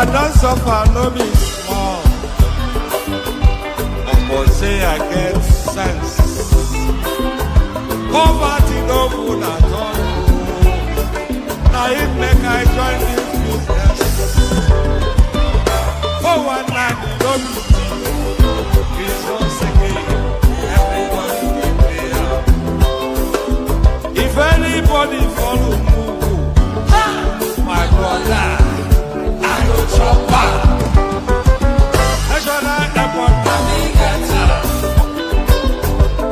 I don't suffer, no be small. But say I get sense. Poverty no good at all. Now it make I join this business. For one night, no be cheap. It's once again, everybody be clear. If anybody follow Mugu, my brother, I go chop back. National airport,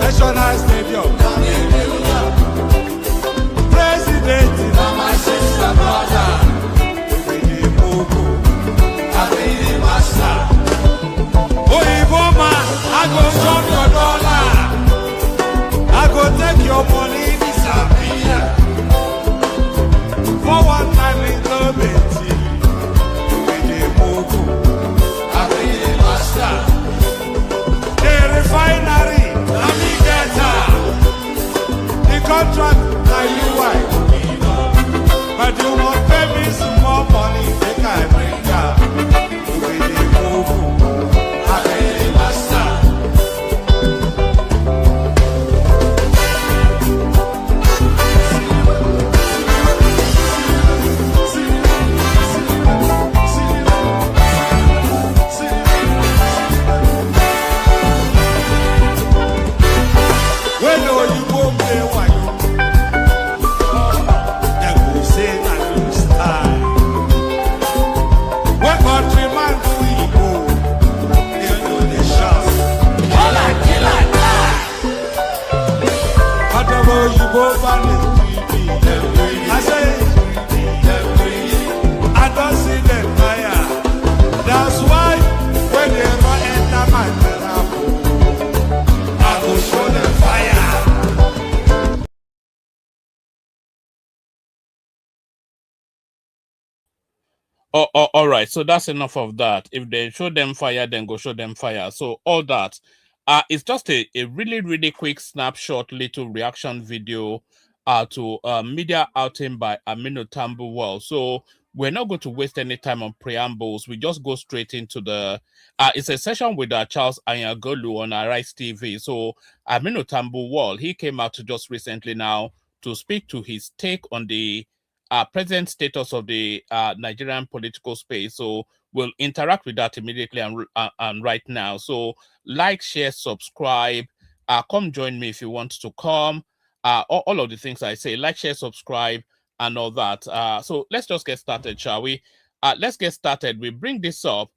National stadium, President, my sister, brother, we be the Mugu, I be the master. Oh, man, I go chop your dollar, I go take your money, disappear. For one time in the refinery, the contract, now you white. But you won't pay me some more money, they can't bring down. We need move, I pay the master. I say, I don't see them fire. That's why when they run enter my miracle, I will show them fire. All right, so that's enough of that. If they show them fire, then go show them fire. So all that. It's just a really, really quick snapshot, little reaction video to media outing by Aminu Tambuwal. So we're not going to waste any time on preambles. We just go straight into the, it's a session with Charles Anyagolu on Arise TV. So Aminu Tambuwal, he came out just recently now to speak to his take on the present status of the Nigerian political space. So we'll interact with that immediately and right now. So like, share, subscribe. Come join me if you want to come. All of the things I say, like, share, subscribe, and all that. So let's just get started, shall we? Let's get started. We bring this up.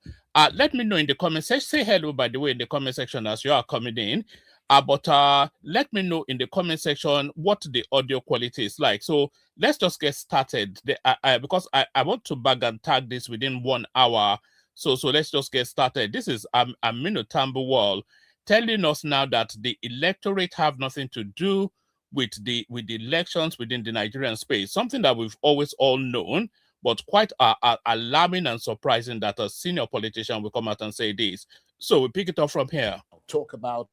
Let me know in the comment section. Say hello, by the way, in the comment section as you are coming in. But let me know in the comment section what the audio quality is like. So let's just get started. Because I want to bag and tag this within 1 hour. So let's just get started. This is Aminu Tambuwal telling us now that the electorate have nothing to do with the elections within the Nigerian space. Something that we've always all known, but quite alarming and surprising that a senior politician will come out and say this. So we pick it up from here. Talk about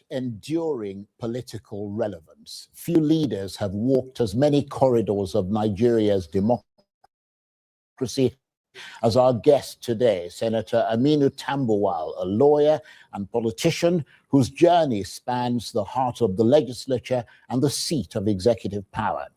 enduring political relevance. Few leaders have walked as many corridors of Nigeria's democracy as our guest today, Senator Aminu Tambuwal, a lawyer and politician whose journey spans the heart of the legislature and the seat of executive power.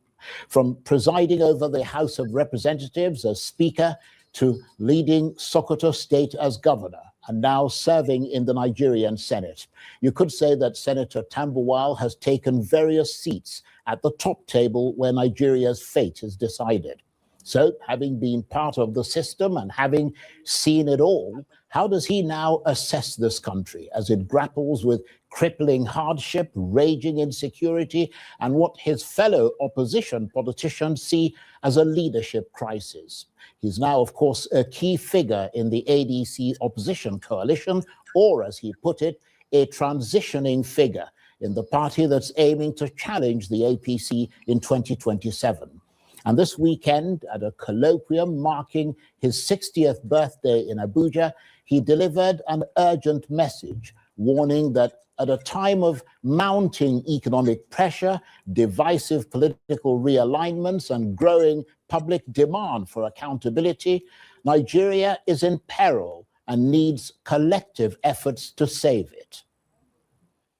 From presiding over the House of Representatives as Speaker to leading Sokoto State as Governor, and now serving in the Nigerian Senate. You could say that Senator Tambuwal has taken various seats at the top table where Nigeria's fate is decided. So, having been part of the system and having seen it all, how does he now assess this country as it grapples with crippling hardship, raging insecurity, and what his fellow opposition politicians see as a leadership crisis? He's now, of course, a key figure in the ADC opposition coalition, or as he put it, a transitioning figure in the party that's aiming to challenge the APC in 2027. And this weekend, at a colloquium marking his 60th birthday in Abuja, he delivered an urgent message warning that at a time of mounting economic pressure, divisive political realignments, and growing public demand for accountability, Nigeria is in peril and needs collective efforts to save it.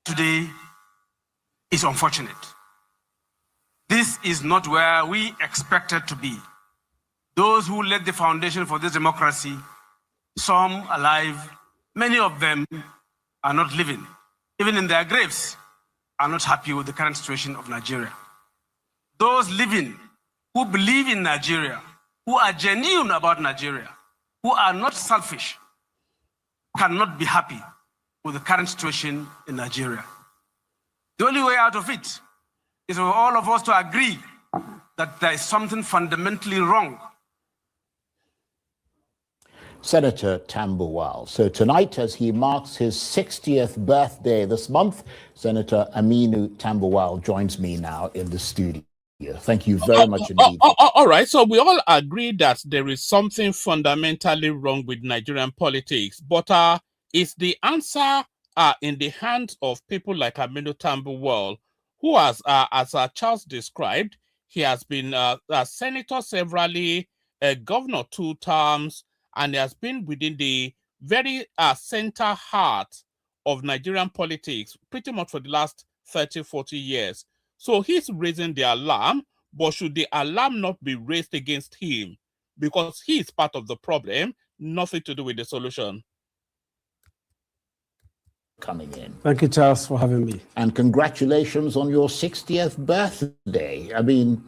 Today is unfortunate. This is not where we expected to be. Those who laid the foundation for this democracy, some alive, many of them are not living, even in their graves, are not happy with the current situation of Nigeria. Those living who believe in Nigeria, who are genuine about Nigeria, who are not selfish, cannot be happy with the current situation in Nigeria. The only way out of it is for all of us to agree that there is something fundamentally wrong. Senator Tambuwal. So tonight, as he marks his 60th birthday this month, Senator Aminu Tambuwal joins me now in the studio. Thank you very much indeed. All right, so we all agree that there is something fundamentally wrong with Nigerian politics, but is the answer in the hands of people like Aminu Tambuwal, who has, as Charles described, he has been a senator severally, a governor 2 terms, and he has been within the very center heart of Nigerian politics pretty much for the last 30, 40 years. So he's raising the alarm, but should the alarm not be raised against him? Because he is part of the problem, nothing to do with the solution. Coming in. Thank you, Charles, for having me. And congratulations on your 60th birthday. I mean,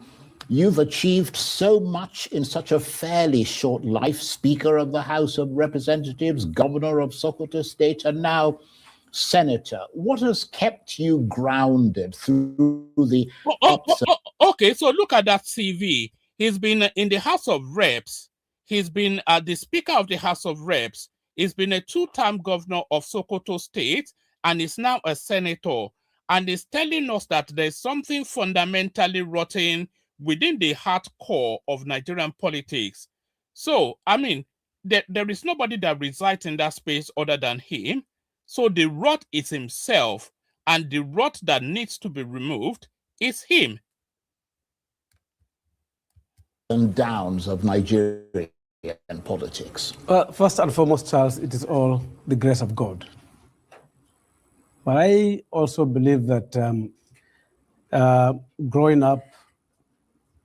you've achieved so much in such a fairly short life. Speaker of the House of Representatives, Governor of Sokoto State, and now Senator. What has kept you grounded through the ups and... Okay, so look at that CV. He's been in the House of Reps. He's been the Speaker of the House of Reps. He's been a 2-term governor of Sokoto State, and is now a senator. And is telling us that there's something fundamentally rotten within the heart core of Nigerian politics. So, I mean, there is nobody that resides in that space other than him. So the rot is himself, and the rot that needs to be removed is him. and downs of Nigerian politics? Well, first and foremost, Charles, it is all the grace of God. But I also believe that growing up,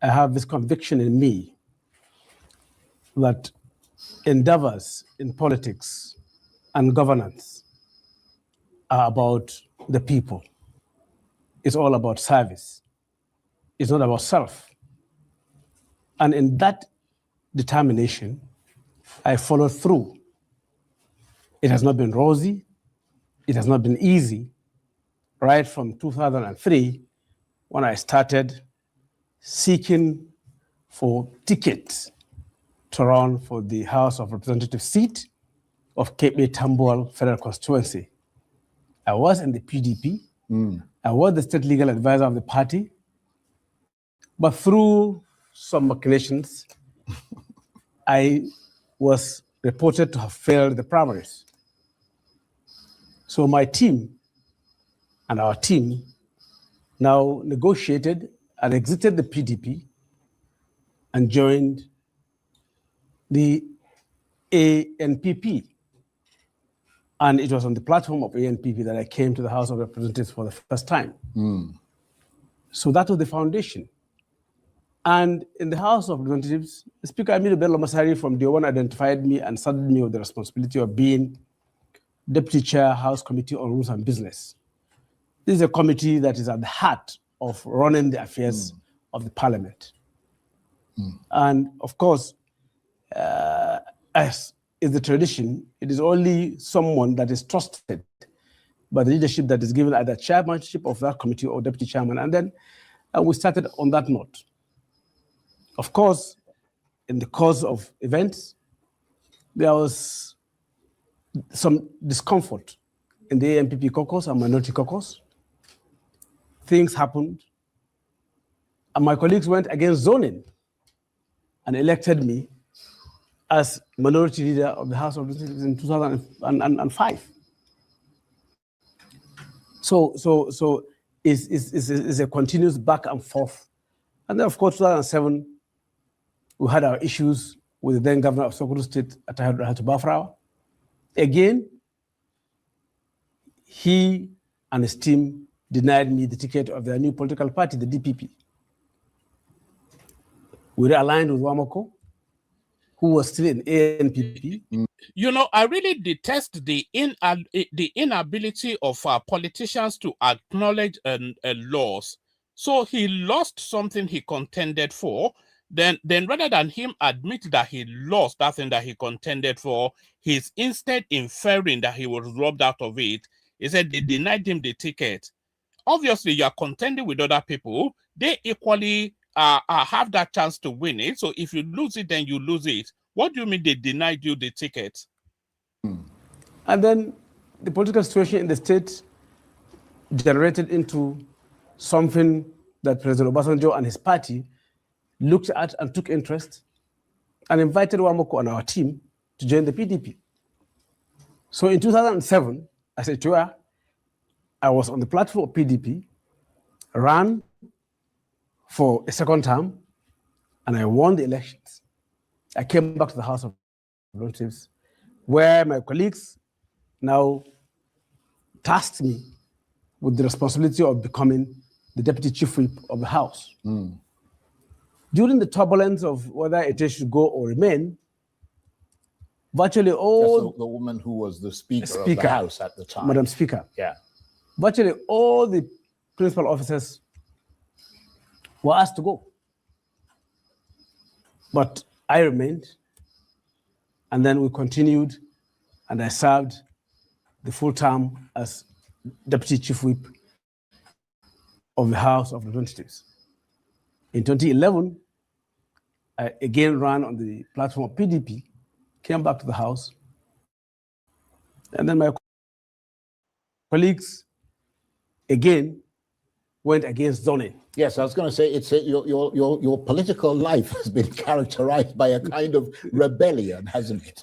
I have this conviction in me that endeavors in politics and governance are about the people. It's all about service. It's not about self. And in that determination, I followed through. It has not been rosy. It has not been easy. Right from 2003, when I started seeking for tickets to run for the House of Representatives seat of Aminu Tambuwal Federal Constituency. I was in the PDP. I was the state legal advisor of the party. But through some machinations, I was reported to have failed the primaries. So my team and our team now negotiated and exited the PDP and joined the ANPP. And it was on the platform of ANPP that I came to the House of Representatives for the first time. So that was the foundation. And in the House of Representatives, Speaker Aminu Bello Masari from day one identified me and saddled me with the responsibility of being Deputy Chair, House Committee on Rules and Business. This is a committee that is at the heart of running the affairs of the Parliament. And of course, as is the tradition, it is only someone that is trusted by the leadership that is given either chairmanship of that committee or deputy chairman. And then we started on that note. Of course, in the course of events, there was some discomfort in the ANPP caucus and minority caucus. Things happened, and my colleagues went against zoning and elected me as minority leader of the House of Representatives in 2005. So it's a continuous back and forth. And then, of course, 2007, we had our issues with the then governor of Sokoto State, Attahiru Bafrawa. Again, he and his team denied me the ticket of their new political party, the DPP. We realigned with Wamako, who was still in ANPP. You know, I really detest the inability of our politicians to acknowledge a loss. So he lost something he contended for. Then rather than him admit that he lost that thing that he contended for, he's instead inferring that he was robbed out of it. He said they denied him the ticket. Obviously, you are contending with other people. They equally have that chance to win it. So if you lose it, then you lose it. What do you mean they denied you the ticket? And then the political situation in the state generated into something that President Obasanjo and his party looked at and took interest and invited Wamoko and our team to join the PDP. So in 2007, as a tour, I was on the platform of PDP, ran for a second term, and I won the elections. I came back to the House of Representatives, where my colleagues now tasked me with the responsibility of becoming the Deputy Chief Whip of the House. During the turbulence of whether it should go or remain, virtually all— That's the woman who was the speaker of the House at the time. Madam Speaker. Yeah. Virtually all the principal officers were asked to go. But I remained, and then we continued, and I served the full term as Deputy Chief Whip of the House of Representatives. In 2011, I again ran on the platform of PDP, came back to the House, and then my colleagues again went against zoning. Yes, I was going to say your political life has been characterized by a kind of rebellion, hasn't it?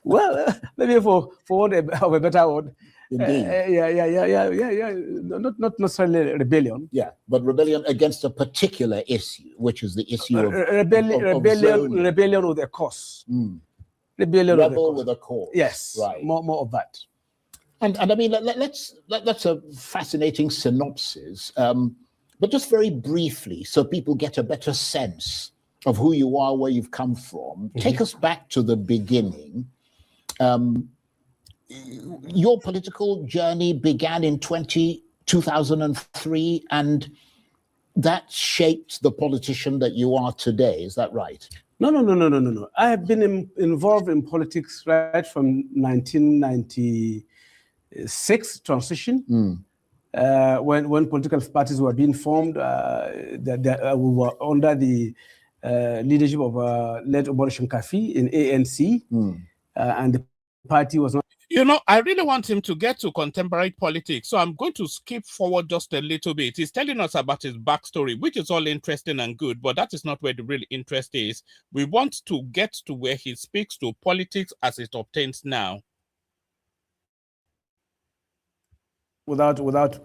Well, maybe for want of a better word. Indeed. Not necessarily rebellion. Yeah, but rebellion against a particular issue, which is the issue of rebellion with a cause. Rebel with a cause. Yes, right. More of that. And I mean, that's a fascinating synopsis. But just very briefly, so people get a better sense of who you are, where you've come from. Take us back to the beginning. Your political journey began in 2003, and that shaped the politician that you are today. Is that right? No. I have been involved in politics right from 1996 transition. When political parties were being formed, we were under the leadership of late Obarishan Kafi in ANC, and the party was not. You know, I really want him to get to contemporary politics, so I'm going to skip forward just a little bit. He's telling us about his backstory, which is all interesting and good, but that is not where the real interest is. We want to get to where he speaks to politics as it obtains now. Without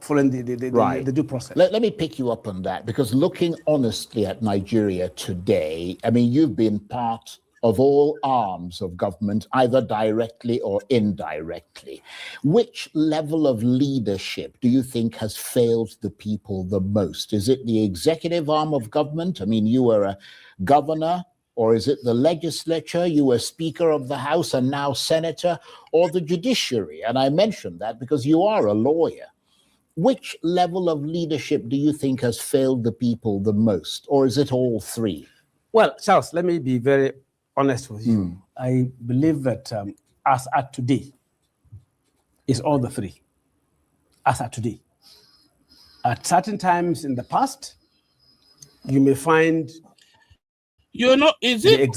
following the due process. Let me pick you up on that, because looking honestly at Nigeria today, I mean, you've been part of all arms of government, either directly or indirectly. Which level of leadership do you think has failed the people the most? Is it the executive arm of government? I mean, you were a governor. Or is it the legislature? You were Speaker of the House and now Senator, or the judiciary? And I mentioned that because you are a lawyer. Which level of leadership do you think has failed the people the most? Or is it all three? Well, Charles, let me be very honest with you. I believe that as at today, it's all the three. As at today. At certain times in the past, you may find— You know, is it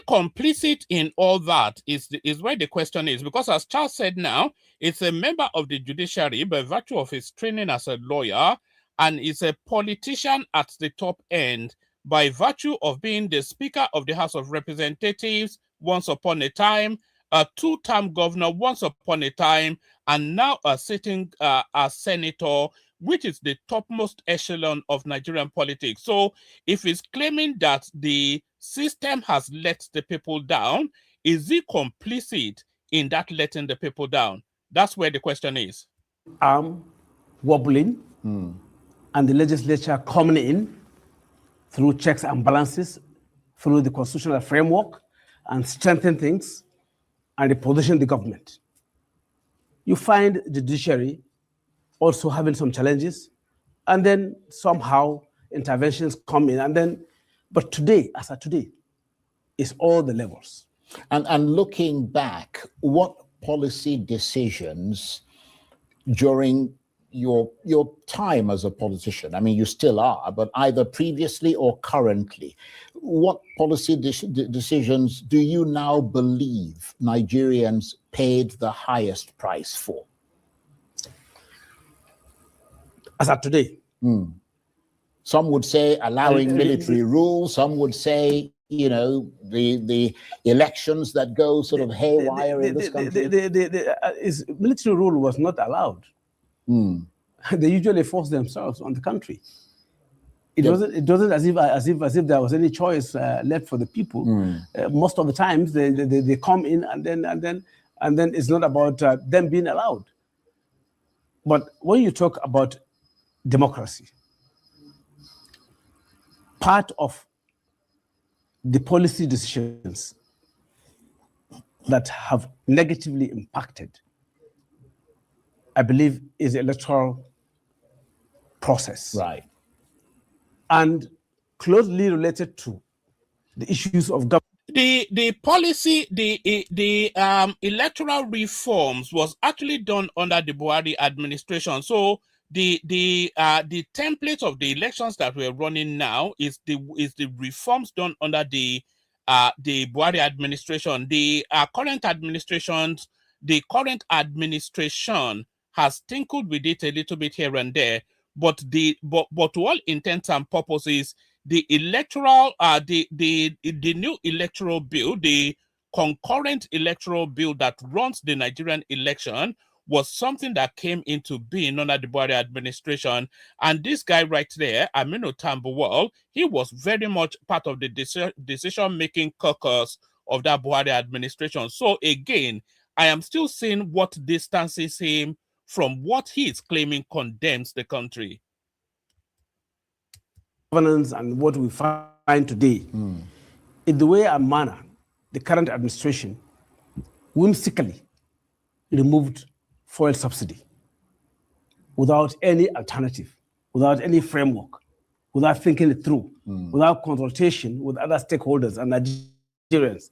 complicit in all that? Is where the question is, because as Charles said now, it's a member of the judiciary by virtue of his training as a lawyer, and is a politician at the top end by virtue of being the Speaker of the House of Representatives once upon a time, a two-term governor once upon a time, and now a sitting as senator which is the topmost echelon of Nigerian politics. So if he's claiming that the system has let the people down, is he complicit in that letting the people down? That's where the question is. Wobbling, and the legislature coming in through checks and balances, through the constitutional framework, and strengthen things and reposition the government. You find the judiciary also having some challenges, and then somehow interventions come in, and then, but today, as of today, it's all the levels. And looking back, what policy decisions during your time as a politician, I mean, you still are, but either previously or currently, what policy decisions do you now believe Nigerians paid the highest price for? As of today. Some would say allowing military rule, some would say, you know, the elections that go sort of haywire in this country. Military rule was not allowed. They usually force themselves on the country. It wasn't as if there was any choice left for the people. Most of the times they come in and then it's not about them being allowed. But when you talk about democracy, part of the policy decisions that have negatively impacted, I believe, is the electoral process. Right. And closely related to the issues of government. The policy, the electoral reforms was actually done under the Buhari administration. So the template of the elections that we're running now is the reforms done under the Buhari administration. The current administration has tinkered with it a little bit here and there, but to all intents and purposes, the electoral the new electoral bill, the concurrent electoral bill that runs the Nigerian election, was something that came into being under the Buhari administration. And this guy right there, Aminu Tambuwal, he was very much part of the decision-making caucus of that Buhari administration. So again, I am still seeing what distances him from what he is claiming condemns the country. Governance and what we find today, in the way and manner, the current administration whimsically removed fuel subsidy without any alternative, without any framework, without thinking it through, without consultation with other stakeholders and Nigerians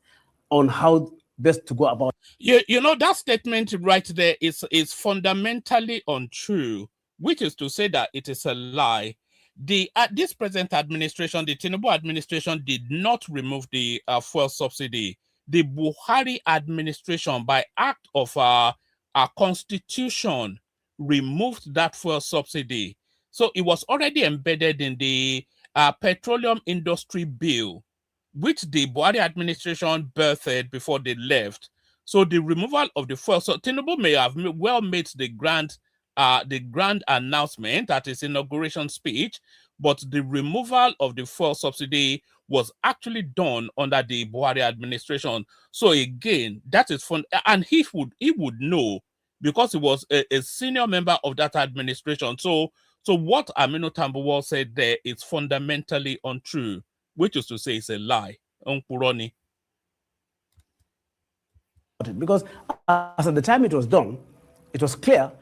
on how best to go about it. You know, that statement right there is fundamentally untrue, which is to say that it is a lie. This present administration, the Tinubu administration, did not remove the fuel subsidy. The Buhari administration, by act of our constitution, removed that fuel subsidy. So it was already embedded in the petroleum industry bill, which the Buhari administration birthed before they left. So the removal of the fuel, so Tinubu may have well made the grand announcement at his inauguration speech, but the removal of the fuel subsidy was actually done under the Buhari administration. So again, that is fun, and he would know, because he was a senior member of that administration. So what Aminu Tambuwal said there is fundamentally untrue, which is to say it's a lie. Because as at the time it was done, it was clear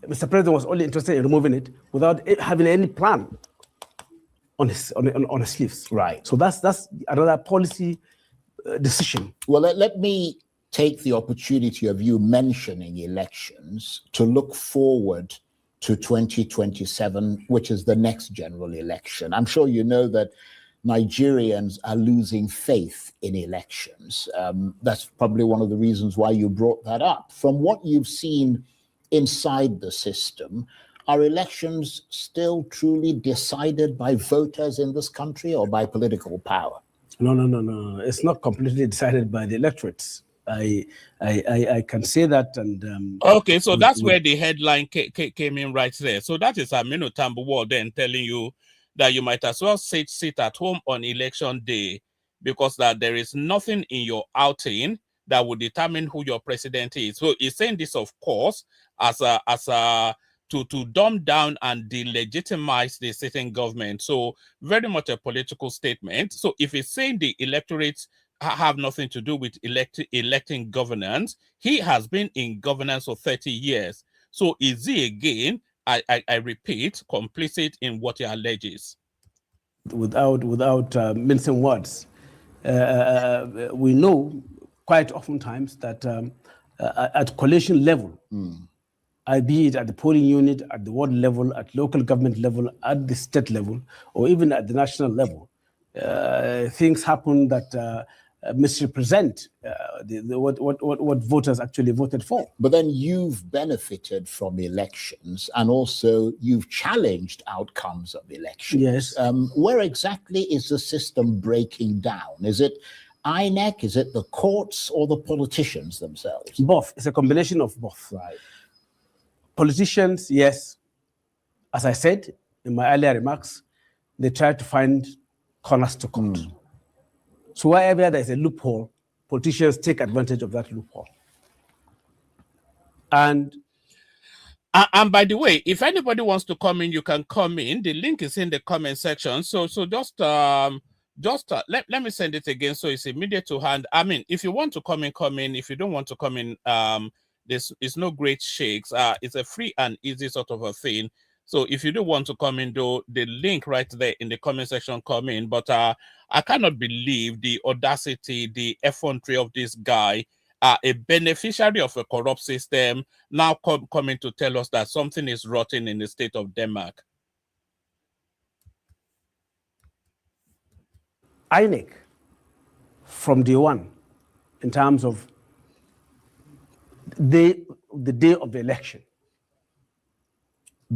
Mr. President was only interested in removing it without having any plan on his sleeves. Right. So that's another policy decision. Well, let me take the opportunity of you mentioning elections to look forward to 2027, which is the next general election. I'm sure you know that Nigerians are losing faith in elections. That's probably one of the reasons why you brought that up. From what you've seen inside the system, are elections still truly decided by voters in this country or by political power? No. It's not completely decided by the electorates. I can say that. And okay, so that's where the headline came in right there. So that is Aminu Tambuwal then telling you that you might as well sit at home on election day, because that there is nothing in your outing that would determine who your president is. So he's saying this, of course, as a to dumb down and delegitimize the sitting government. So very much a political statement. So if he's saying the electorate have nothing to do with electing governance, he has been in governance for 30 years. So is he again, I repeat, complicit in what he alleges? Without mincing words, we know quite oftentimes that at coalition level, be it at the polling unit, at the ward level, at local government level, at the state level, or even at the national level, things happen that misrepresent what voters actually voted for. But then you've benefited from elections, and also you've challenged outcomes of elections. Yes. Where exactly is the system breaking down? Is it INEC? Is it the courts or the politicians themselves? Both. It's a combination of both. Right. Politicians, yes. As I said in my earlier remarks, they try to find corners to cut. So wherever there's a loophole, politicians take advantage of that loophole. And by the way, if anybody wants to come in, you can come in. The link is in the comment section. So just let me send it again so it's immediate to hand. I mean, if you want to come in, come in. If you don't want to come in, this is no great shakes. It's a free and easy sort of a thing. So if you do want to come in, though, the link right there in the comment section, come in. But I cannot believe the audacity, the effrontery of this guy, a beneficiary of a corrupt system, now coming to tell us that something is rotten in the state of Denmark. INEC, from day one, in terms of the day of the election,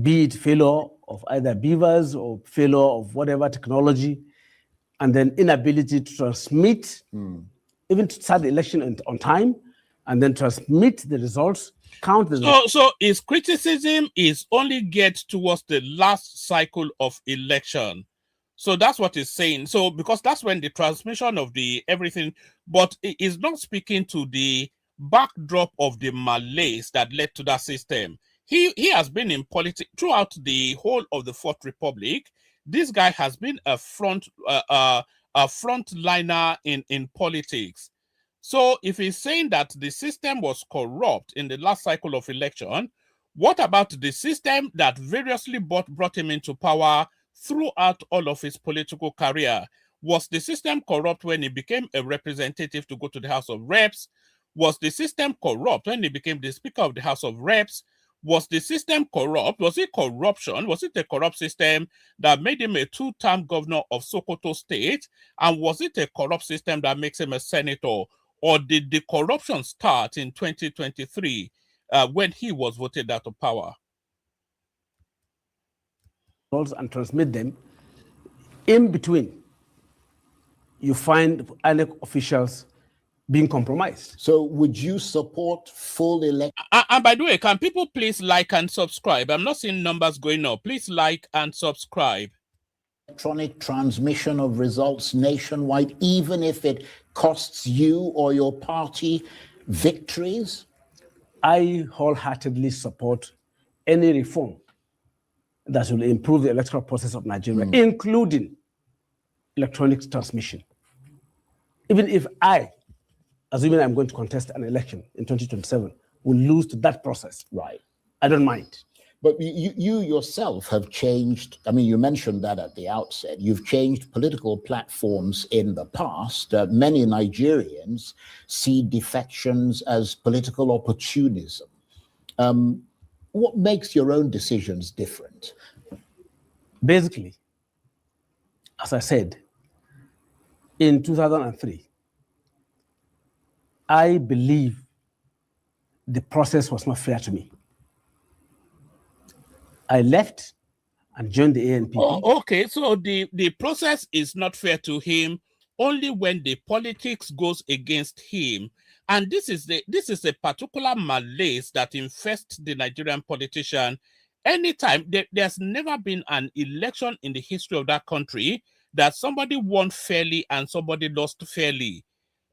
be it failure of either beavers or failure of whatever technology, and then inability to transmit, even to start the election on time, and then transmit the results, count the results. So his criticism is only geared towards the last cycle of election. So that's what he's saying. So because that's when the transmission of the everything, but it is not speaking to the backdrop of the malaise that led to that system. He has been in politics throughout the whole of the Fourth Republic. This guy has been a frontliner in politics. So if he's saying that the system was corrupt in the last cycle of election, what about the system that variously brought him into power throughout all of his political career? Was the system corrupt when he became a representative to go to the House of Reps? Was the system corrupt when he became the Speaker of the House of Reps? Was the system corrupt? Was it corruption? Was it a corrupt system that made him a two-term governor of Sokoto State? And was it a corrupt system that makes him a senator? Or did the corruption start in 2023 when he was voted out of power? And transmit them. In between, you find INEC officials being compromised. So would you support full election? And by the way, can people please like and subscribe? I'm not seeing numbers going up. Please like and subscribe. Electronic transmission of results nationwide, even if it costs you or your party victories? I wholeheartedly support any reform that will improve the electoral process of Nigeria, including electronic transmission. Even if I, assuming I'm going to contest an election in 2027, will lose to that process. Right. I don't mind. But you yourself have changed. I mean, you mentioned that at the outset. You've changed political platforms in the past. Many Nigerians see defections as political opportunism. What makes your own decisions different? Basically, as I said, in 2003, I believe the process was not fair to me. I left and joined the ANPP. Oh, okay, so the process is not fair to him only when the politics goes against him. And this is a particular malaise that infests the Nigerian politician. Anytime there's never been an election in the history of that country that somebody won fairly and somebody lost fairly.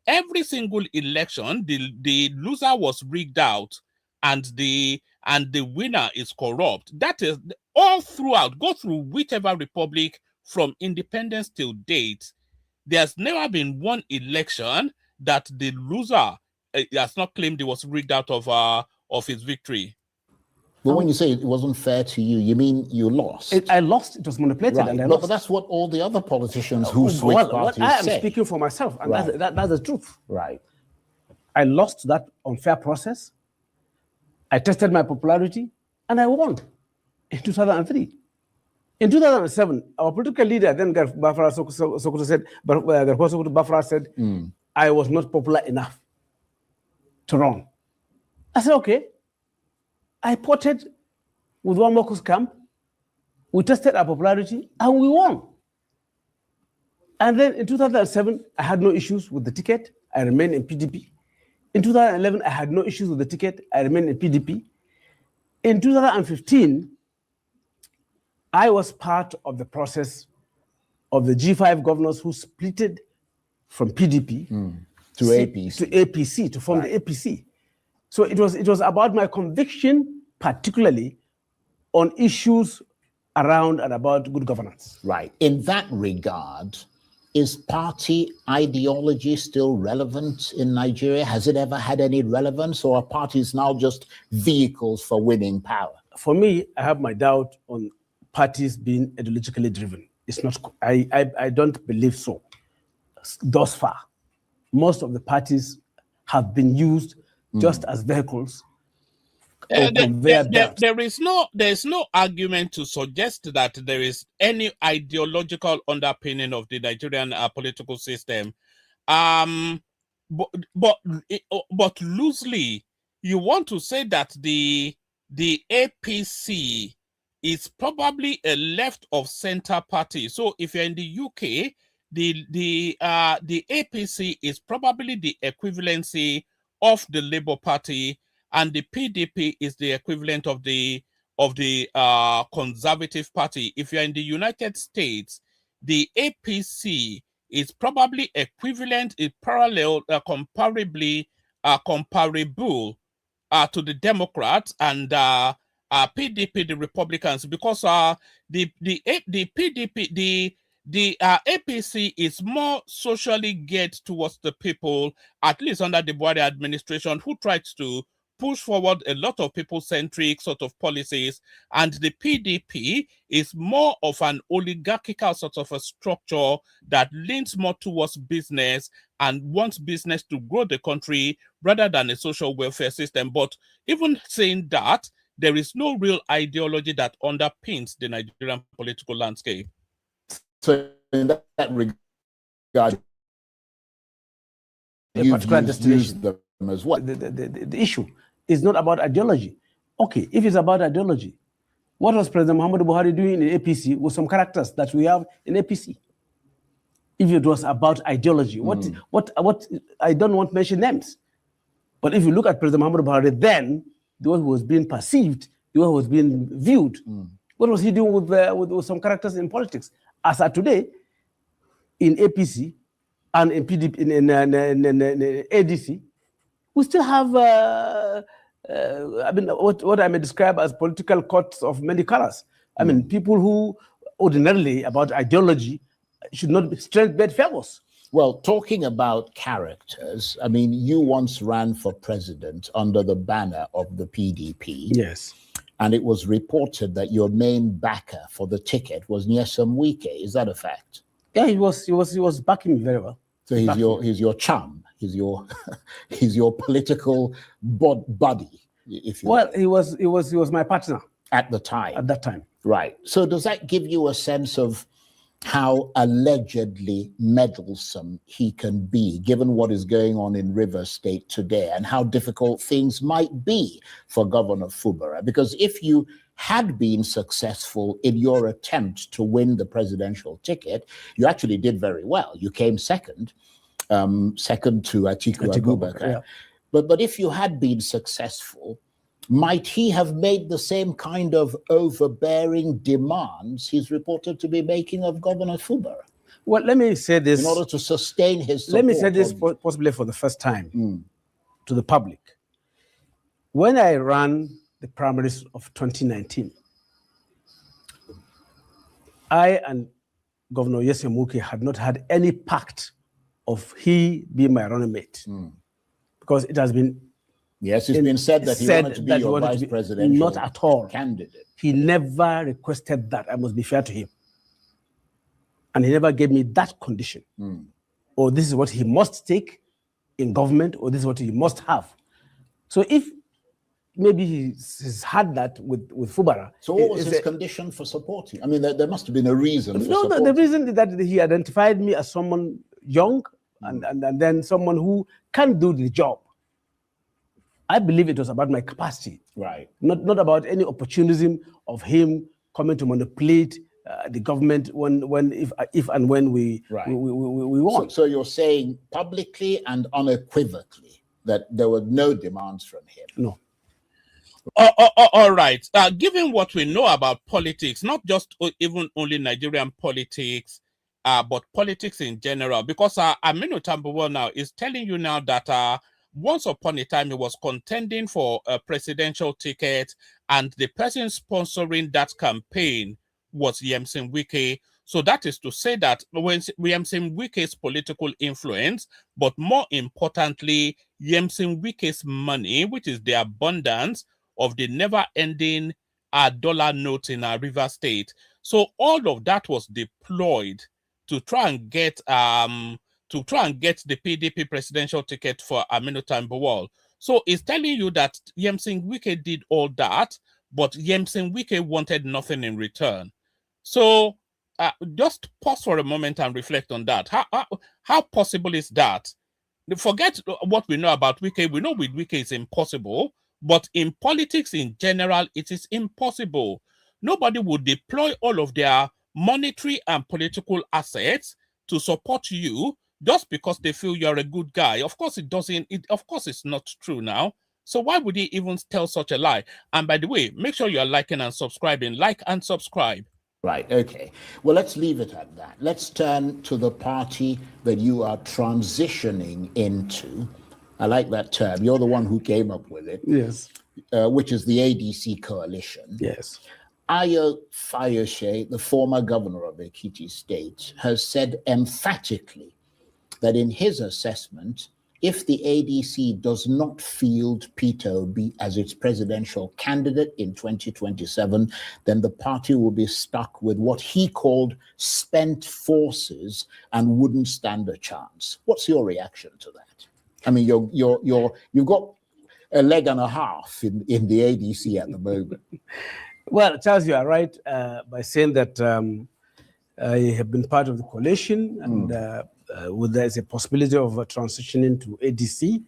Every single election, the loser was rigged out, and the winner is corrupt. That is all throughout. Go through whichever republic from independence till date. There's never been one election that the loser has not claimed he was rigged out of his victory. But when you say it wasn't fair to you, you mean you lost? I lost. It was manipulated, Right. and I lost. But that's what all the other politicians who switched parties I am say. speaking for myself, and Right. that's the truth. Right. I lost that unfair process. I tested my popularity, and I won in 2003. In 2007, our political leader, then Bafra Sokoto said, Bafra said, I was not popular enough to run. I said, okay. I ported with one Mokus camp. We tested our popularity, and we won. And then in 2007, I had no issues with the ticket. I remained in PDP. In 2011, I had no issues with the ticket. I remained in PDP. In 2015, I was part of the process of the G5 governors who splitted from PDP To APC. to form the APC. So it was about my conviction, particularly on issues around and about good governance. Right. In that regard, is party ideology still relevant in Nigeria? Has it ever had any relevance, or are parties now just vehicles for winning power? For me, I have my doubt on parties being ideologically driven. It's not. I don't believe so. Thus far, most of the parties have been used just as vehicles. There is no argument to suggest that there is any ideological underpinning of the Nigerian political system. But loosely, you want to say that the APC is probably a left of center party. So if you're in the UK, the APC is probably the equivalency of the Labour Party, and the PDP is the equivalent of the Conservative Party. If you're in the United States, the APC is probably equivalent, parallel, comparable to the Democrats, and PDP, the Republicans, because the PDP, the APC is more socially geared towards the people, at least under the Buhari administration, who tried to push forward a lot of people-centric sort of policies, and the PDP is more of an oligarchical sort of a structure that leans more towards business and wants business to grow the country rather than a social welfare system. But even saying that, there is no real ideology that underpins the Nigerian political landscape. So in that regard, you've used them as well. The issue is not about ideology. Okay, if it's about ideology, what was President Muhammadu Buhari doing in APC with some characters that we have in APC? If it was about ideology, what I don't want to mention names, but if you look at President Muhammadu Buhari then, the one who was being perceived, the one who was being viewed, what was he doing with some characters in politics? As at today, in APC and in PDP, in ADC, we still have, what I may describe as political courts of many colors. I mean, people who ordinarily about ideology should not be straight bedfellows. Well, talking about characters, I mean, you once ran for president under the banner of the PDP. Yes. And it was reported that your main backer for the ticket was Nyesom Wike. Is that a fact? Yeah, he was backing me very well. So he's your chum. He's your political buddy, if you well, he was my partner at the time. At that time. Right. So does that give you a sense of how allegedly meddlesome he can be, given what is going on in Rivers State today, and how difficult things might be for Governor Fubara? Because if you had been successful in your attempt to win the presidential ticket, you actually did very well. You came second. second to Atiku Abubakar. Yeah. But if you had been successful, might he have made the same kind of overbearing demands he's reported to be making of Governor Fubara? Well, let me say this. In order to sustain his support. Let me say this possibly for the first time to the public. When I ran the primaries of 2019, I and Governor Nyesom Wike had not had any pact of he being my running mate. Because it has been Yes, it's been said that he wanted to be your vice presidential not at all candidate. He never requested that. I must be fair to him. And he never gave me that condition. Or this is what he must take in government, or this is what he must have. So if maybe he's had that with Fubara. So what was his condition for supporting? I mean, there must have been a reason for supporting. The reason is that he identified me as someone young and then someone who can do the job. I believe it was about my capacity. Right. Not about any opportunism of him coming to manipulate the government if and when we want. So you're saying publicly and unequivocally that there were no demands from him? No. All right. Given what we know about politics, not just even only Nigerian politics, but politics in general, because Aminu Tambuwal now is telling you now that once upon a time he was contending for a presidential ticket, and the person sponsoring that campaign was Nyesom Wike. So that is to say that when Nyesom Wike's political influence, but more importantly, Nyesom Wike's money, which is the abundance of the never-ending dollar notes in our River State. So all of that was deployed to try and get the PDP presidential ticket for Aminu Tambuwal. So it's telling you that Nyesom Wike did all that, but Nyesom Wike wanted nothing in return. So just pause for a moment and reflect on that. How possible is that? Forget what we know about Wike. We know with Wike it's impossible. But in politics in general, it is impossible. Nobody would deploy all of their monetary and political assets to support you just because they feel you're a good guy. Of course, of course, it's not true now. So why would he even tell such a lie? And by the way, make sure you're liking and subscribing. Like and subscribe. Right, okay. Well, let's leave it at that. Let's turn to the party that you are transitioning into. I like that term. You're the one who came up with it. Yes. Which is the ADC coalition. Yes. Ayo Fayose, the former governor of Ekiti State, has said emphatically that in his assessment, if the ADC does not field Peter Obi as its presidential candidate in 2027, then the party will be stuck with what he called spent forces and wouldn't stand a chance. What's your reaction to that? I mean, you've got a leg and a half in the ADC at the moment. Well, Charles, you are right by saying that I have been part of the coalition, and there's a possibility of transitioning to ADC.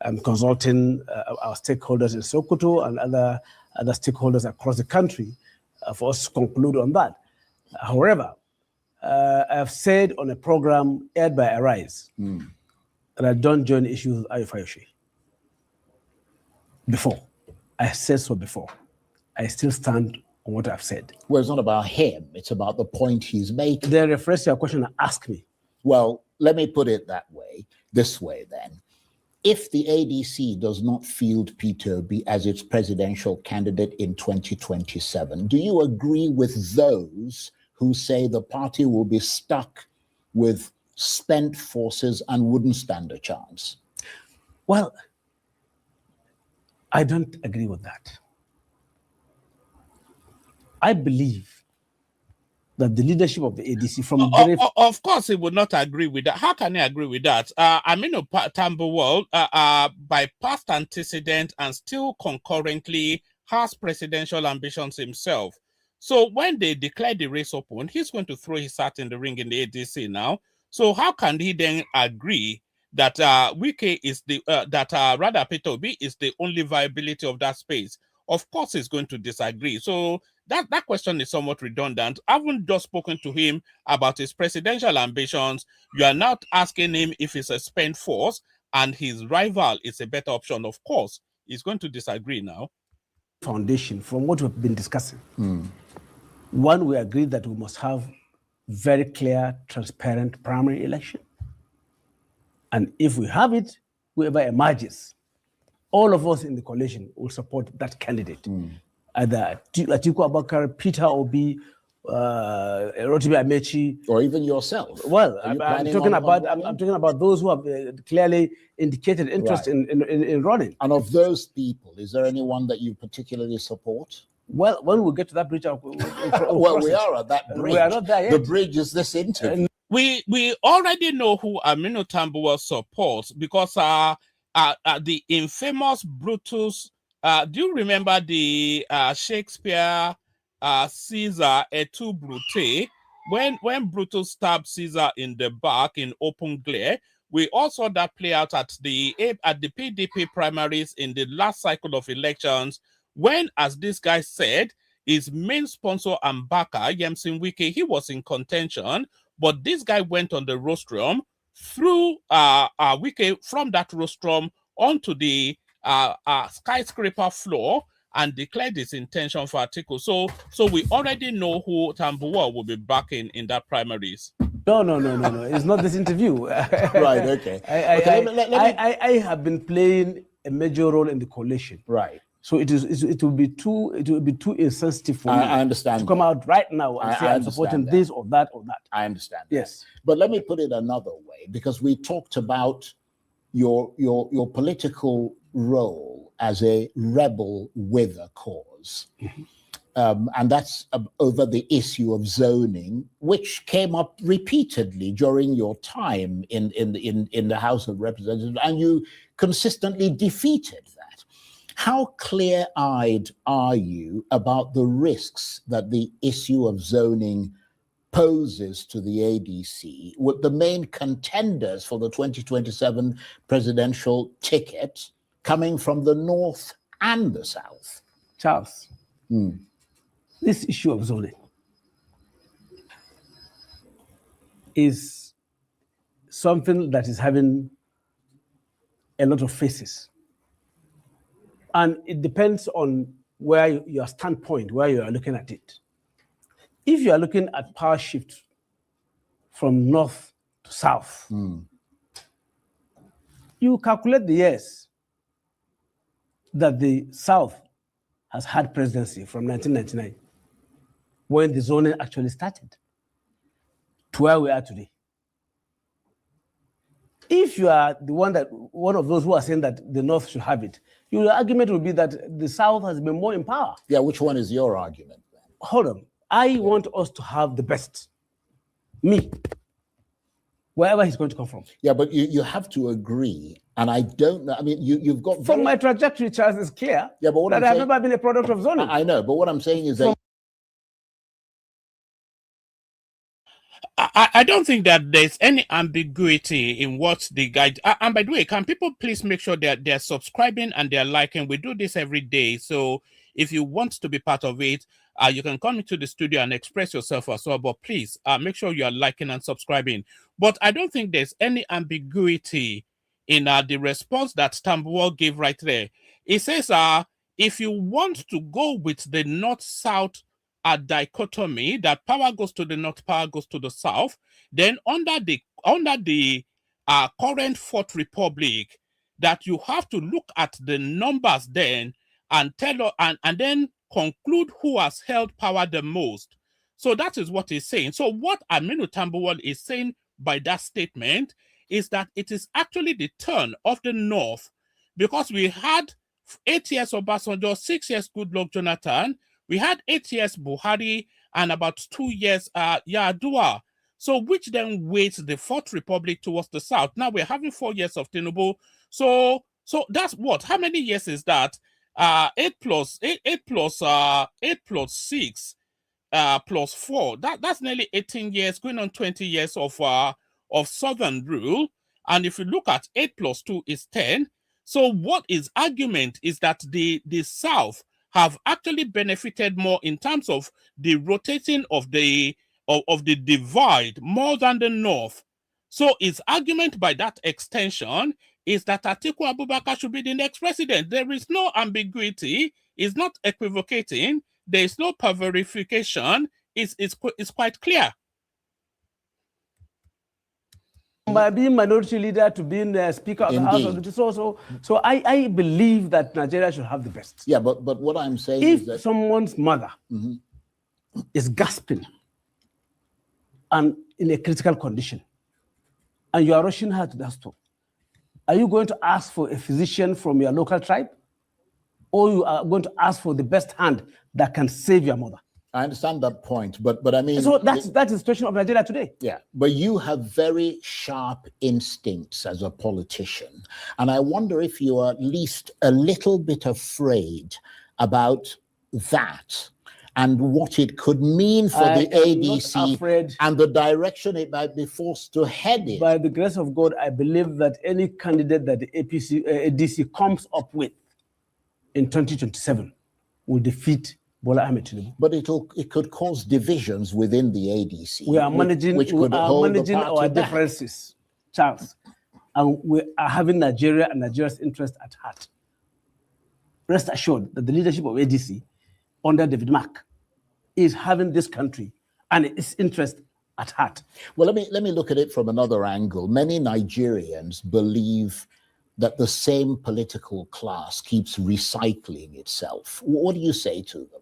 I'm consulting our stakeholders in Sokoto and other stakeholders across the country for us to conclude on that. However, I've said on a program aired by Arise that I don't join issues with Ayo Fayose. Before. I said so before. I still stand on what I've said. Well, it's not about him. It's about the point he's making. Then refresh your question and ask me. Well, let me put it this way then. If the ADC does not field Peter Obi as its presidential candidate in 2027, do you agree with those who say the party will be stuck with spent forces and wouldn't stand a chance? Well, I don't agree with that. I believe that the leadership of the ADC from of course he would not agree with that. How can he agree with that? Aminu Tambuwal, by past antecedent and still concurrently, has presidential ambitions himself. So when they declare the race open, he's going to throw his hat in the ring in the ADC now. So how can he then agree that Wike is rather Peter Obi is the only viability of that space? Of course, he's going to disagree. So that question is somewhat redundant. I haven't just spoken to him about his presidential ambitions. You are not asking him if he's a spent force and his rival is a better option. Of course, he's going to disagree now. Foundation, from what we've been discussing, one, we agreed that we must have very clear, transparent primary election. And if we have it, whoever emerges, all of us in the coalition will support that candidate. Either Atiku Abubakar, Peter Obi, Rotimi Amechi, or even yourself. Well, I'm talking about those who have clearly indicated interest in running. And of those people, is there anyone that you particularly support? Well, when we get to that bridge, well, we are at that bridge. We are not there yet. The bridge is this interview. We already know who Aminu Tambuwal supports because the infamous Brutus. Do you remember the Shakespeare Caesar et tu, Brute? When Brutus stabbed Caesar in the back in open glare, we all saw that play out at the PDP primaries in the last cycle of elections. When, as this guy said, his main sponsor and backer, Yemsin Wike, he was in contention, but this guy went on the rostrum, threw Wike from that rostrum onto the skyscraper floor and declared his intention for Atiku. So we already know who Tambuwal will be backing in that primaries. No. It's not this interview. Right, okay. I have been playing a major role in the coalition. Right. So it will be too insensitive for me. I understand to come out right now and say I'm supporting this or that or that. I understand. Yes. But let me put it another way, because we talked about your political role as a rebel with a cause. And that's over the issue of zoning, which came up repeatedly during your time in the House of Representatives, and you consistently defeated that. How clear-eyed are you about the risks that the issue of zoning poses to the ADC, with the main contenders for the 2027 presidential ticket coming from the North and the South? Charles, this issue of zoning is something that is having a lot of faces. And it depends on where your standpoint, where you are looking at it. If you are looking at power shift from north to south, you calculate the years that the South has had presidency from 1999, when the zoning actually started, to where we are today. If you are one of those who are saying that the North should have it, your argument will be that the South has been more in power. Yeah, which one is your argument? Hold on. I want us to have the best. Me. Wherever he's going to come from. Yeah, but you have to agree, and I don't know. I mean, you've got... From my trajectory, Charles, is clear that I've never been a product of zoning. I know, but what I'm saying is that... I don't think that there's any ambiguity in what the guide. And by the way, can people please make sure that they're subscribing and they're liking? We do this every day. So if you want to be part of it, you can come into the studio and express yourself as well. But please make sure you are liking and subscribing. But I don't think there's any ambiguity in the response that Tambuwal gave right there. It says, if you want to go with the North-South dichotomy, that power goes to the north, power goes to the south, then under the current Fourth Republic, that you have to look at the numbers then and and then conclude who has held power the most. So that is what he's saying. So what Aminu Tambuwal is saying by that statement is that it is actually the turn of the North, because we had 8 years Obasanjo, 6 years Goodluck Jonathan, we had 8 years Buhari, and about 2 years Yar'Adua. So which then weighs the Fourth Republic towards the South. Now we're having 4 years of Tinubu. So that's what? How many years is that? 8 plus 6 plus 4. That's nearly 18 years, going on 20 years of Southern rule. And if you look at 8 plus 2 is 10. So what his argument is that the South have actually benefited more in terms of the rotating of the divide more than the North. So his argument by that extension is that Atiku Abubakar should be the next president. There is no ambiguity. It's not equivocating. There is no verification. It's quite clear. By being minority leader to being Speaker of the House of the so I believe that Nigeria should have the best. Yeah, but what I'm saying if is that someone's mother is gasping and in a critical condition, and you are rushing her to the hospital, are you going to ask for a physician from your local tribe, or you are going to ask for the best hand that can save your mother? I understand that point, but I mean... So that's the situation of Nigeria today. Yeah, but you have very sharp instincts as a politician. And I wonder if you are at least a little bit afraid about that and what it could mean for the ADC and the direction it might be forced to head in. By the grace of God, I believe that any candidate that the ADC comes up with in 2027 will defeat Bola Ahmed Tinubu. But it could cause divisions within the ADC. We are managing, our differences, Charles, and we are having Nigeria and Nigeria's interest at heart. Rest assured that the leadership of ADC under David Mark is having this country and its interest at heart. Well, let me look at it from another angle. Many Nigerians believe that the same political class keeps recycling itself. What do you say to them?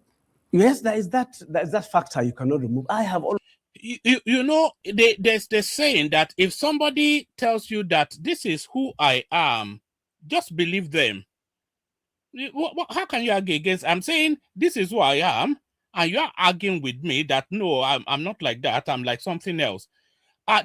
Yes, there is that factor you cannot remove. I have always... You know, there's the saying that if somebody tells you that this is who I am, just believe them. How can you argue against? I'm saying this is who I am, and you're arguing with me that no, I'm not like that. I'm like something else.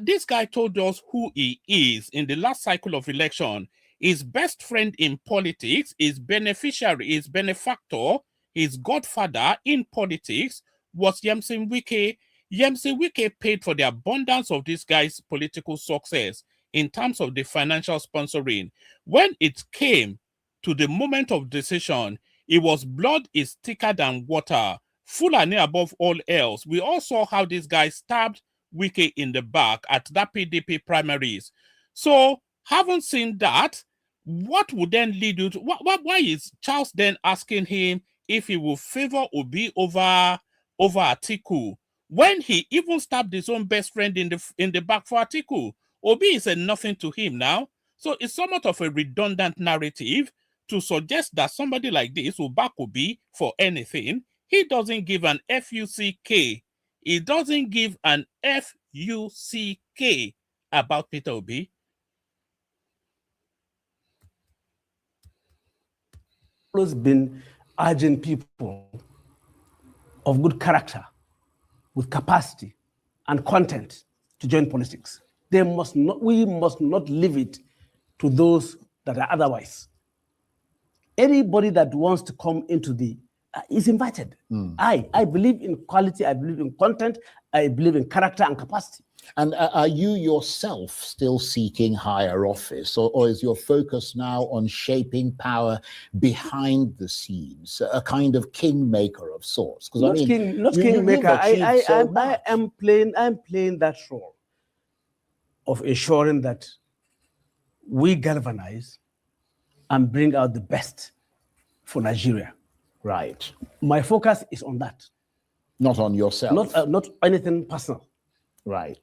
This guy told us who he is in the last cycle of election. His best friend in politics, his beneficiary, his benefactor, his godfather in politics was Yemsin Wike. Yemsin Wike paid for the abundance of this guy's political success in terms of the financial sponsoring. When it came to the moment of decision, it was blood is thicker than water, Fulani above all else. We all saw how this guy stabbed Wike in the back at that PDP primaries. So, having seen that, what would then lead you to... Why is Charles then asking him if he will favor Obi over Atiku, when he even stabbed his own best friend in the back for Atiku? Obi is a nothing to him now. So it's somewhat of a redundant narrative to suggest that somebody like this will back Obi for anything. He doesn't give an FUCK. He doesn't give an FUCK about Peter Obi. Always been urging people of good character, with capacity and content to join politics. We must not leave it to those that are otherwise. Anybody that wants to come into is invited. I believe in quality, I believe in content, I believe in character and capacity. And are you yourself still seeking higher office, or is your focus now on shaping power behind the scenes, a kind of kingmaker of sorts? Not kingmaker. I am playing that role of ensuring that we galvanize and bring out the best for Nigeria. Right. My focus is on that. Not on yourself. Not anything personal. Right.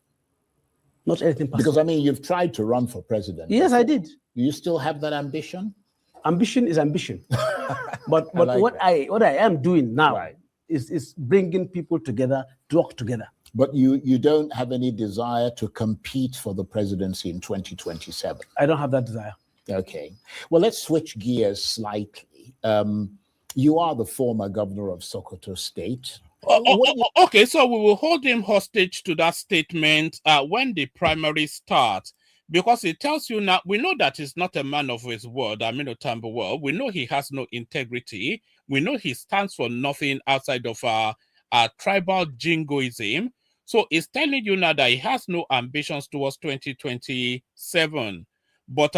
Not anything personal. Because, I mean, you've tried to run for president. Yes, I did. Do you still have that ambition? Ambition is ambition. but what I am doing now is bringing people together, to work together. But you don't have any desire to compete for the presidency in 2027? I don't have that desire. Okay. Well, let's switch gears slightly. You are the former governor of Sokoto State. Okay, so we will hold him hostage to that statement when the primary starts, because it tells you now, we know that he's not a man of his word, Aminu Tambuwal. We know he has no integrity. We know he stands for nothing outside of tribal jingoism. So it's telling you now that he has no ambitions towards 2027. But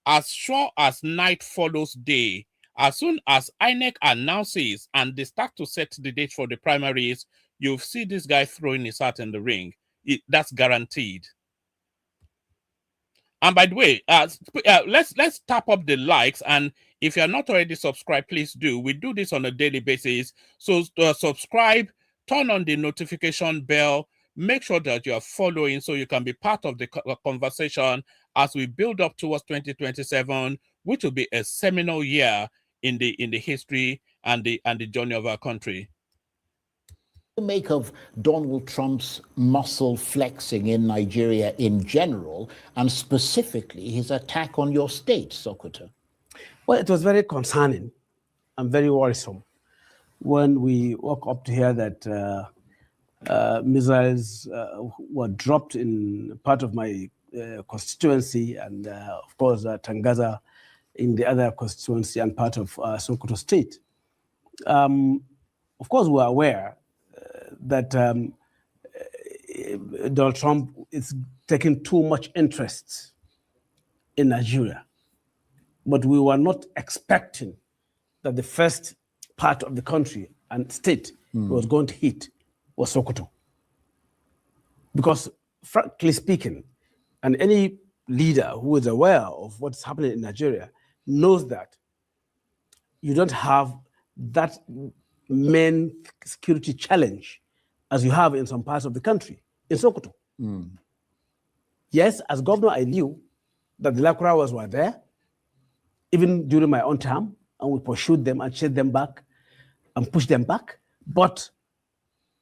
as sure as night follows day, as soon as INEC announces and they start to set the date for the primaries, you'll see this guy throwing his hat in the ring. That's guaranteed. And by the way, let's tap up the likes, and if you're not already subscribed, please do. We do this on a daily basis. So subscribe, turn on the notification bell, make sure that you are following so you can be part of the conversation as we build up towards 2027, which will be a seminal year in the history and the journey of our country. Make of Donald Trump's muscle flexing in Nigeria in general, and specifically his attack on your state, Sokoto? Well, it was very concerning and very worrisome when we woke up to hear that missiles were dropped in part of my constituency, and of course Tangaza in the other constituency and part of Sokoto state. Of course, we are aware that Donald Trump is taking too much interest in Nigeria. But we were not expecting that the first part of the country and state was going to hit was Sokoto. Because frankly speaking, and any leader who is aware of what's happening in Nigeria knows that you don't have that main security challenge as you have in some parts of the country, in Sokoto. Yes, as governor, I knew that the Lakurawas were there, even during my own term, and we pursued them and chased them back and pushed them back. But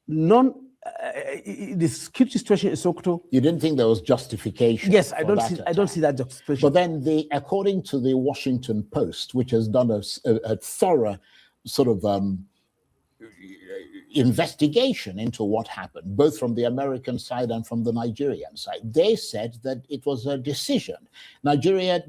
the security situation in Sokoto. You didn't think there was justification? Yes, I don't see that justification. But then, according to the Washington Post, which has done a thorough sort of investigation into what happened, both from the American side and from the Nigerian side, they said that it was a decision. The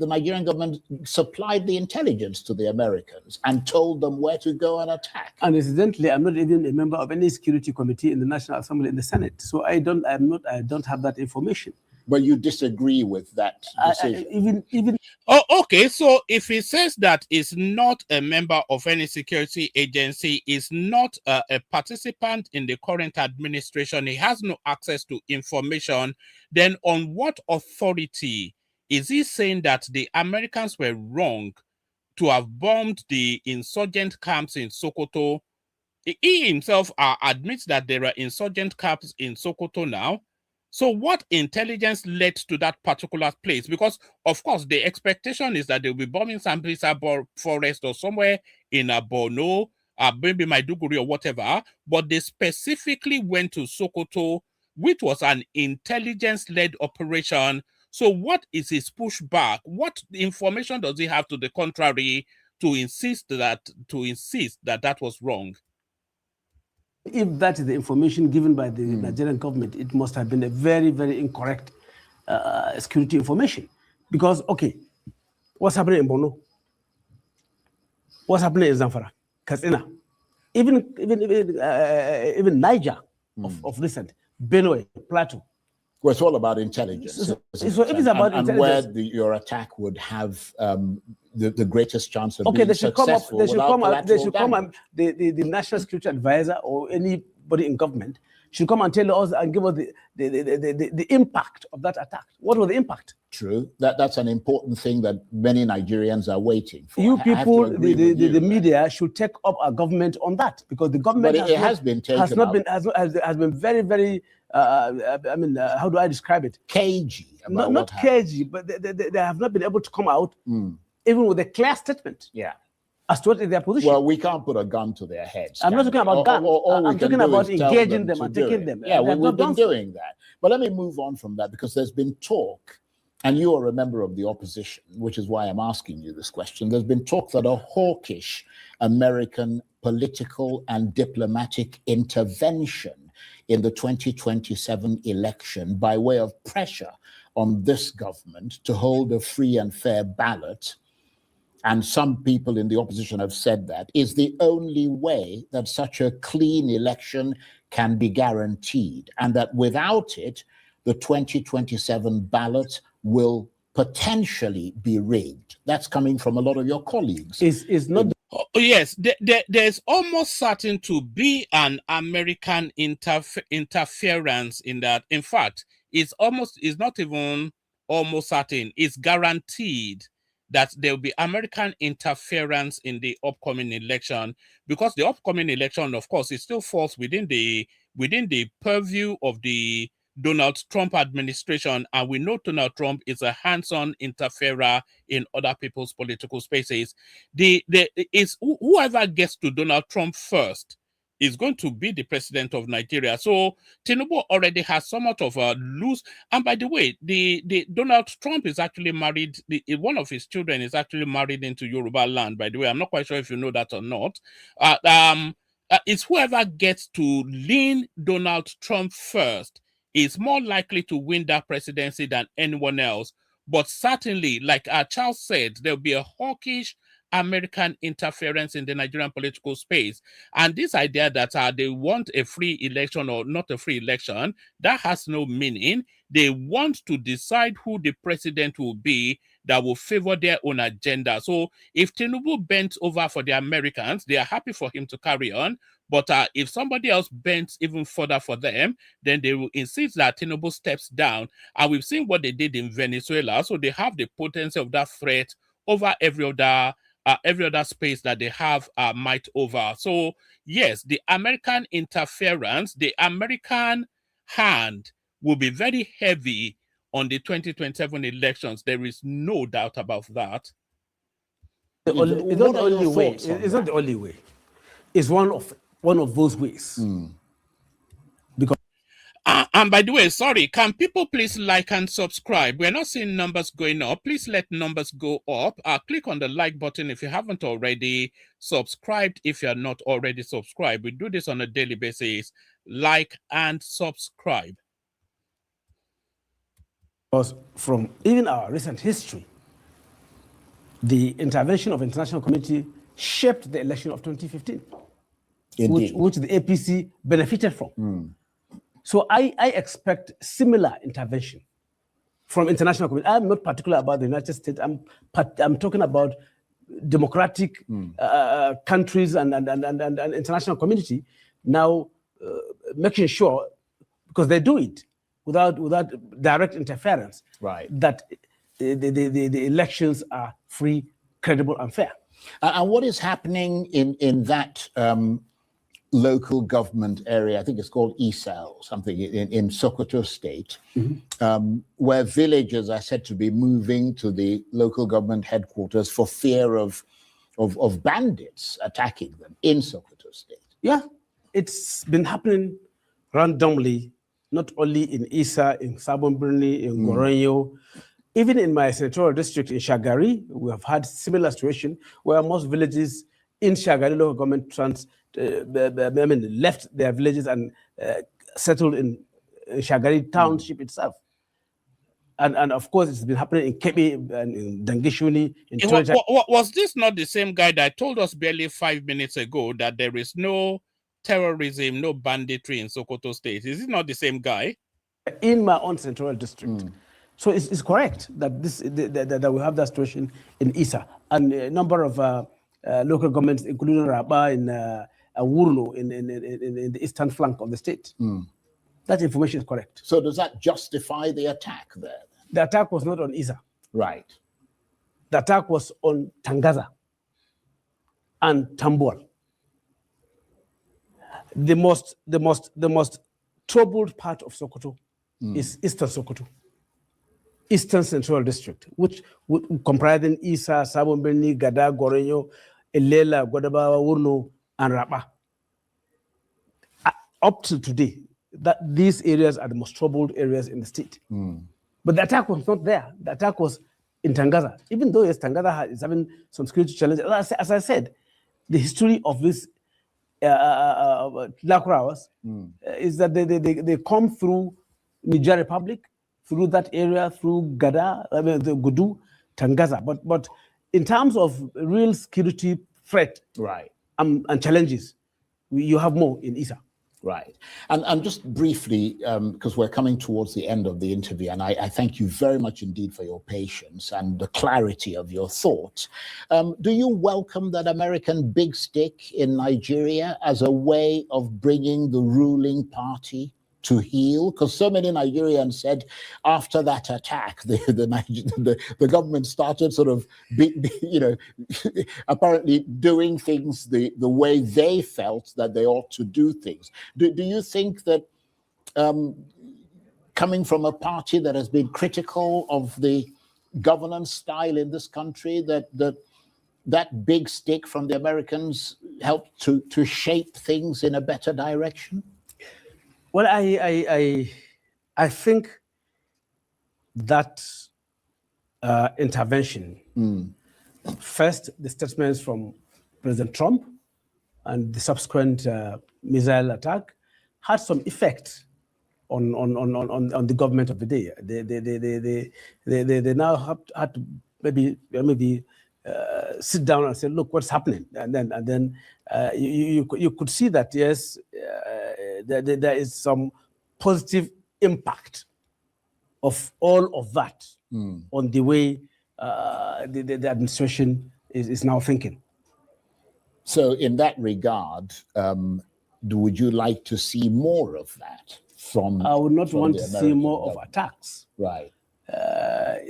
Nigerian government supplied the intelligence to the Americans and told them where to go and attack. And incidentally, I'm not even a member of any security committee in the National Assembly in the Senate, so I don't have that information. But you disagree with that decision? Oh, okay. So if he says that he's not a member of any security agency, is not a participant in the current administration, he has no access to information, then on what authority is he saying that the Americans were wrong to have bombed the insurgent camps in Sokoto? He himself admits that there are insurgent camps in Sokoto now. So what intelligence led to that particular place? Because, of course, the expectation is that they'll be bombing Sambisa Forest or somewhere in Borno, maybe Maiduguri or whatever, but they specifically went to Sokoto, which was an intelligence-led operation. So what is his pushback? What information does he have to the contrary to insist that that was wrong? If that is the information given by the Nigerian government, it must have been a very, very incorrect security information. Because, okay, what's happening in Borno? What's happening in Zamfara, Katsina? Even Niger of recent, Benue, Plateau. Well, it's all about intelligence. So it is about intelligence. And where your attack would have the greatest chance of being they should successful. They should come and the National Security Advisor or anybody in government should come and tell us and give us the impact of that attack. What was the impact? True. That's an important thing that many Nigerians are waiting for. You people, the media should take up our government on that, because the government has been very, very. How do I describe it? Cagey. Not cagey, but they have not been able to come out even with a clear statement. Yeah. As to what is their position. Well, we can't put a gun to their heads. I'm not talking about guns. I'm talking about engaging them and taking them. Yeah, we've been doing that. But let me move on from that, because there's been talk, and you are a member of the opposition, which is why I'm asking you this question. There's been talk that a hawkish American political and diplomatic intervention in the 2027 election by way of pressure on this government to hold a free and fair ballot, and some people in the opposition have said that, is the only way that such a clean election can be guaranteed, and that without it, the 2027 ballot will potentially be rigged. That's coming from a lot of your colleagues. Is not Oh, yes, there's almost certain to be an American interference in that. In fact, it's not even almost certain. It's guaranteed that there will be American interference in the upcoming election, because the upcoming election, of course, it still falls within the purview of the Donald Trump administration, and we know Donald Trump is a hands-on interferer in other people's political spaces. Whoever gets to Donald Trump first is going to be the president of Nigeria. So Tinubu already has somewhat of a loose. And by the way, the Donald Trump is actually married. One of his children is actually married into Yoruba land. By the way, I'm not quite sure if you know that or not. It's whoever gets to lean Donald Trump first is more likely to win that presidency than anyone else. But certainly, like Charles said, there'll be a hawkish American interference in the Nigerian political space. And this idea that they want a free election or not a free election, that has no meaning. They want to decide who the president will be that will favor their own agenda. So if Tinubu bent over for the Americans, they are happy for him to carry on. But if somebody else bends even further for them, then they will insist that Tinubu steps down. And we've seen what they did in Venezuela. So they have the potency of that threat over every other space that they have might over. So yes, the American interference, the American hand will be very heavy on the 2027 elections. There is no doubt about that. It's not the only way. It's not the only way. It's one of those ways. Because and by the way, sorry, can people please like and subscribe? We're not seeing numbers going up. Please let numbers go up. Click on the like button if you haven't already. Subscribed if you're not already subscribed. We do this on a daily basis. Like and subscribe. Because from even our recent history, the intervention of international community shaped the election of 2015, which the APC benefited from. So I expect similar intervention from international community. I'm not particular about the United States. I'm talking about democratic countries and international community now making sure, because they do it without direct interference, right, that the elections are free, credible, and fair. And what is happening in that local government area, I think it's called Isel, something in Sokoto State, where villagers are said to be moving to the local government headquarters for fear of bandits attacking them in Sokoto State? Yeah, it's been happening randomly, not only in Isa, in Sabon Birni, in Goronyo. Even in my senatorial district in Shagari, we have had similar situation where most villages in Shagari local government left their villages and settled in Shagari township itself. And of course, it's been happening in Kebbi and in Dangishuni. Was this not the same guy that told us barely 5 minutes ago that there is no terrorism, no banditry in Sokoto State? Is it not the same guy? In my own senatorial district. So it's correct that that we have that situation in Isa, and a number of local governments, including Raba and Wurno in the eastern flank of the state. That information is correct. So does that justify the attack there? The attack was not on Isa. Right. The attack was on Tangaza and Tambuwal. The most troubled part of Sokoto is Eastern Sokoto, Eastern Central District, which would comprise Isa, Sabon Birni, Gada, Gorenyo, Elela, Godaba, Wurno, and Raba. Up to today, these areas are the most troubled areas in the state. But the attack was not there. The attack was in Tangaza. Even though, yes, Tangaza is having some security challenges. As I said, the history of this Lakrawas is that they come through Niger Republic, through that area, through Gada, the Gudu, Tangaza. But in terms of real security threat, right, and challenges, you have more in Isa. Right. And just briefly, because we're coming towards the end of the interview, and I thank you very much indeed for your patience and the clarity of your thoughts. Do you welcome that American big stick in Nigeria as a way of bringing the ruling party to heel? Because so many Nigerians said after that attack, the government started sort of, apparently doing things the way they felt that they ought to do things. Do you think that coming from a party that has been critical of the governance style in this country, that big stick from the Americans helped to shape things in a better direction? Well, I think that intervention, first the statements from President Trump and the subsequent missile attack had some effect on the government of the day. They now had to maybe sit down and say, look, what's happening? And then you could see that, yes, there is some positive impact of all of that on the way the administration is now thinking. So in that regard, would you like to see more of that from? I would not want to see more of attacks. Right.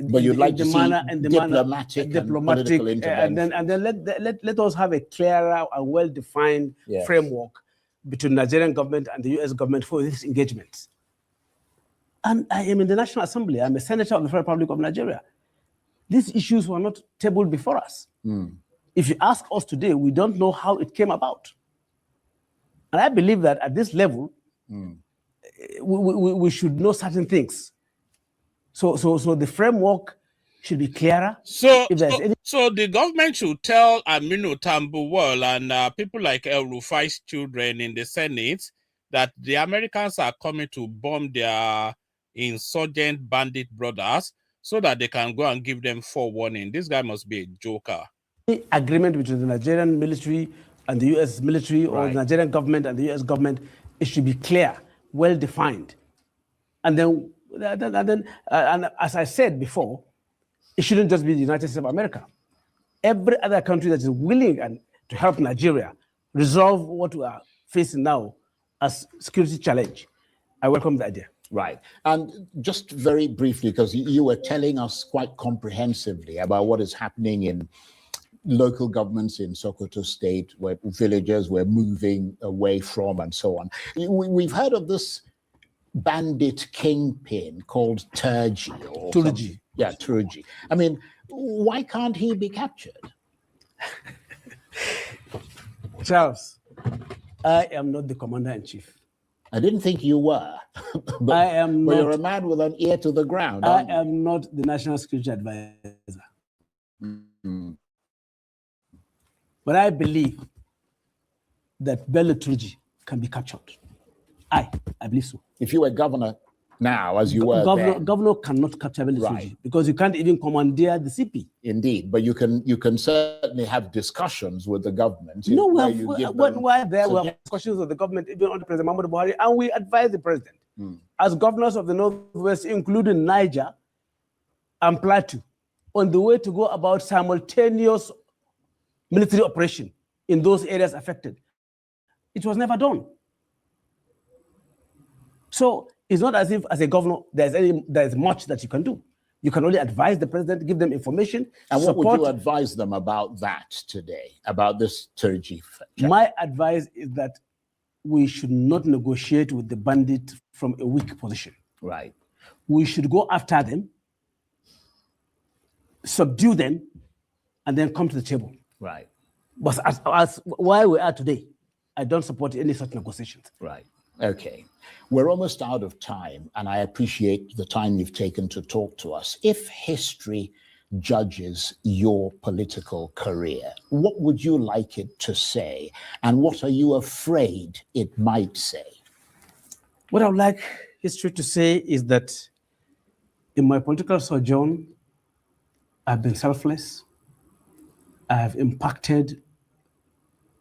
But you'd like to see diplomatic and political intervention. And then let us have a clearer and well-defined framework between Nigerian government and the US government for this engagement. And I am in the National Assembly. I'm a senator of the Federal Republic of Nigeria. These issues were not tabled before us. If you ask us today, we don't know how it came about. And I believe that at this level, we should know certain things. So the framework should be clearer. So the government should tell Aminu Tambuwal and people like El Rufai's children in the Senate that the Americans are coming to bomb their insurgent bandit brothers so that they can go and give them forewarning. This guy must be a joker. The agreement between the Nigerian military and the US military, or the Nigerian government and the US government, it should be clear, well defined. And then as I said before, it shouldn't just be the United States of America. Every other country that is willing to help Nigeria resolve what we are facing now as security challenge, I welcome the idea. Right. And just very briefly, because you were telling us quite comprehensively about what is happening in local governments in Sokoto State, where villagers were moving away from and so on. We've heard of this bandit kingpin called Turji. Yeah, Turji. I mean, why can't he be captured? Charles, I am not the commander-in-chief. I didn't think you were. But I am not. You're a man with an ear to the ground. I am not the National Security Advisor. But I believe that Bello Turji can be captured. I believe so. If you were governor now, as you were governor cannot capture Bello Turji because you can't even commandeer the CP. Indeed, but you can certainly have discussions with the government. No, why there were discussions with the government, even under President Muhammadu Buhari, and we advised the president, as governors of the Northwest, including Niger and Plateau, on the way to go about simultaneous military operation in those areas affected. It was never done. So it's not as if, as a governor, there's much that you can do. You can only advise the president, give them information. And what would you advise them about that today, about this Turji? My advice is that we should not negotiate with the bandit from a weak position. Right. We should go after them, subdue them, and then come to the table. Right. But as where we are today, I don't support any such negotiations. Right. Okay. We're almost out of time, and I appreciate the time you've taken to talk to us. If history judges your political career, what would you like it to say, and what are you afraid it might say? What I would like history to say is that in my political sojourn, I've been selfless. I have impacted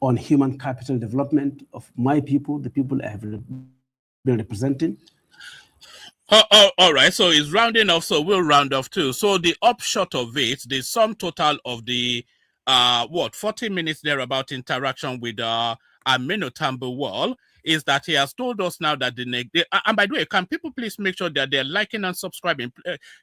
on human capital development of my people, the people I have been representing. All right, so it's rounding off, so we'll round off too. So the upshot of it, the sum total of the 40 minutes thereabout interaction with Aminu Tambuwal is that he has told us now that and by the way, can people please make sure that they're liking and subscribing?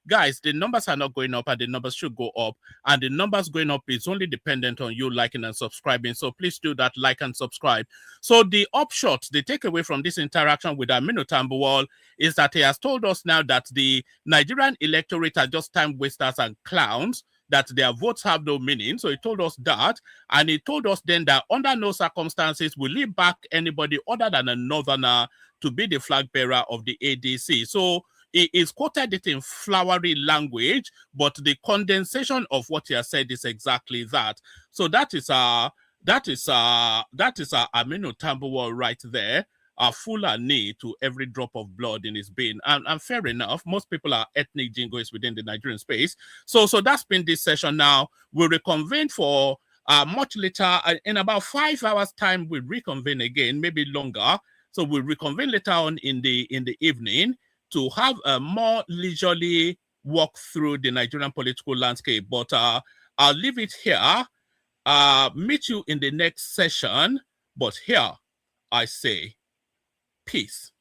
Guys, the numbers are not going up, and the numbers should go up, and the numbers going up is only dependent on you liking and subscribing. So please do that, like and subscribe. So the upshot, the takeaway from this interaction with Aminu Tambuwal is that he has told us now that the Nigerian electorate are just time wasters and clowns, that their votes have no meaning. So he told us that, and he told us then that under no circumstances will he back anybody other than a northerner to be the flag bearer of the ADC. So he is quoted it in flowery language, but the condensation of what he has said is exactly that. So that is Aminu Tambuwal right there. Fulani to every drop of blood in his being, and fair enough, most people are ethnic jingoists within the Nigerian space. So that's been this session. Now we'll reconvene for much later in about 5 hours time. We'll reconvene again, maybe longer. So we'll reconvene later on in the evening to have a more leisurely walk through the Nigerian political landscape. But I'll leave it here. Meet you in the next session. But here I say peace.